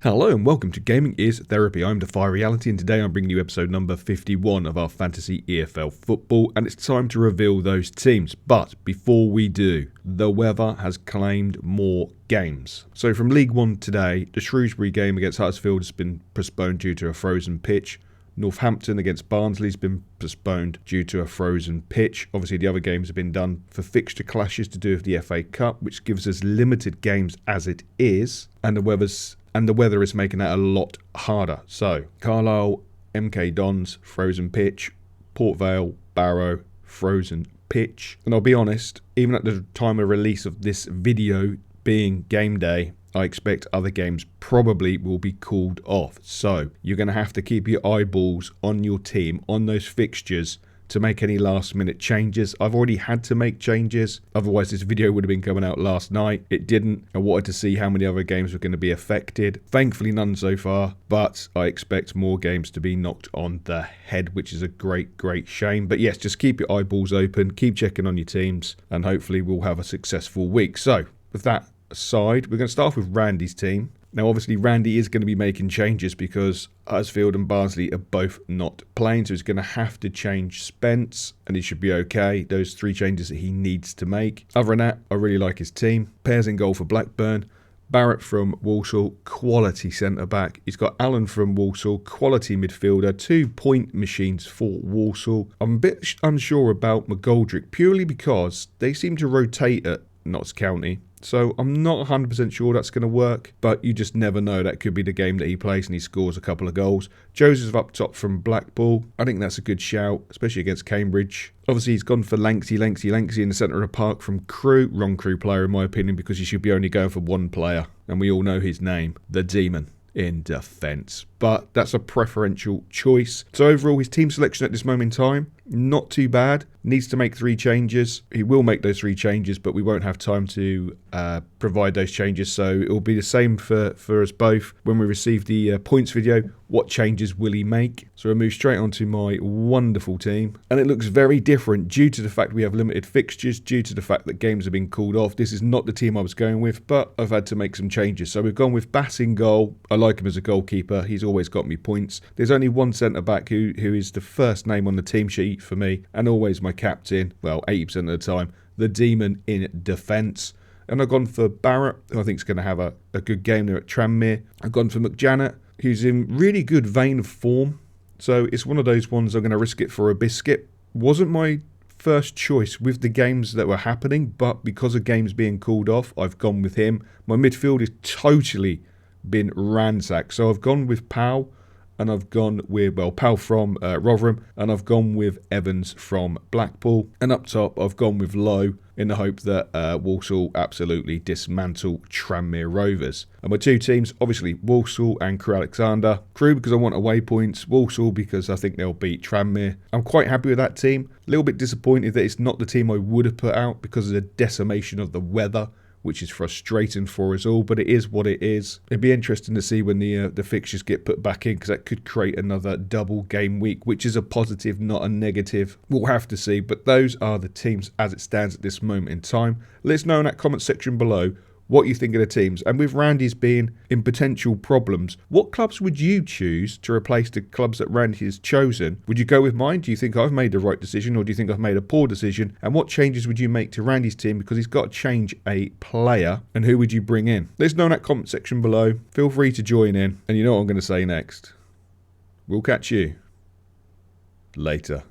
Hello and welcome to Gaming is Therapy. I'm DEFY Reality and today I'm bringing you episode number 51 of our fantasy EFL football, and it's time to reveal those teams. But before we do, the weather has claimed more games. So from League One today, the Shrewsbury game against Huddersfield has been postponed due to a frozen pitch. Northampton against Barnsley has been postponed due to a frozen pitch. Obviously the other games have been done for fixture clashes to do with the FA Cup, which gives us limited games as it is, and the weather is making that a lot harder. So Carlisle, MK Dons, frozen pitch. Port Vale, Barrow, frozen pitch. And I'll be honest, even at the time of release of this video being game day, I expect other games probably will be called off. So you're going to have to keep your eyeballs on your team, on those fixtures, to make any last minute changes. I've already had to make changes, otherwise this video would have been coming out last night. It didn't. I wanted to see how many other games were going to be affected. Thankfully none so far, but I expect more games to be knocked on the head, which is a great shame. But yes, just keep your eyeballs open, keep checking on your teams, and hopefully we'll have a successful week. So with that aside, we're going to start off with Randy's team. Now obviously Randy is going to be making changes because Huddersfield and Barnsley are both not playing, so he's going to have to change Spence and he should be okay. Those 3 changes that he needs to make. Other than that, I really like his team. Pears in goal for Blackburn. Barrett from Walsall, quality centre-back. He's got Allen from Walsall, quality midfielder. 2-point machines for Walsall. I'm a bit unsure about McGoldrick purely because they seem to rotate at Notts County. So I'm not 100% sure that's going to work, but you just never know. That could be the game that he plays and he scores a couple of goals. Joseph up top from Blackpool. I think that's a good shout, especially against Cambridge. Obviously, he's gone for Lanksy in the centre of the park from Crew. Wrong Crew player in my opinion, because he should be only going for one player. And we all know his name, the Demon in defence. But that's a preferential choice. So overall, his team selection at this moment in time, not too bad. Needs to make 3 changes. He will make those 3 changes, but we won't have time to provide those changes. So it will be the same for us both. When we receive the points video, what changes will he make? So we'll move straight on to my wonderful team. And it looks very different due to the fact we have limited fixtures, due to the fact that games have been called off. This is not the team I was going with, but I've had to make some changes. So we've gone with Bass in goal. I like him as a goalkeeper. He's always got me points. There's only one centre-back who is the first name on the team sheet for me, and always my captain, well, 80% of the time, the Demon in defence. And I've gone for Barrett, who I think is going to have a good game there at Tranmere. I've gone for McJanet, who's in really good vein of form. So it's one of those ones I'm going to risk it for a biscuit. Wasn't my first choice with the games that were happening, but because of games being called off, I've gone with him. My midfield has totally been ransacked. So I've gone with Powell. And I've gone with, well, Powell from Rotherham, and I've gone with Evans from Blackpool. And up top, I've gone with Lowe in the hope that Walsall absolutely dismantle Tranmere Rovers. And my 2 teams, obviously, Walsall and Crew Alexander. Crew because I want away points, Walsall because I think they'll beat Tranmere. I'm quite happy with that team. A little bit disappointed that it's not the team I would have put out because of the decimation of the weather, which is frustrating for us all, but it is what it is. It'd be interesting to see when the fixtures get put back in, because that could create another double game week, which is a positive, not a negative. We'll have to see, but those are the teams as it stands at this moment in time. Let us know in that comment section below what you think of the teams. And with Randy's being in potential problems, what clubs would you choose to replace the clubs that Randy has chosen? Would you go with mine? Do you think I've made the right decision, or do you think I've made a poor decision? And what changes would you make to Randy's team, because he's got to change a player? And who would you bring in? Let us know in that comment section below. Feel free to join in. And you know what I'm going to say next. We'll catch you later.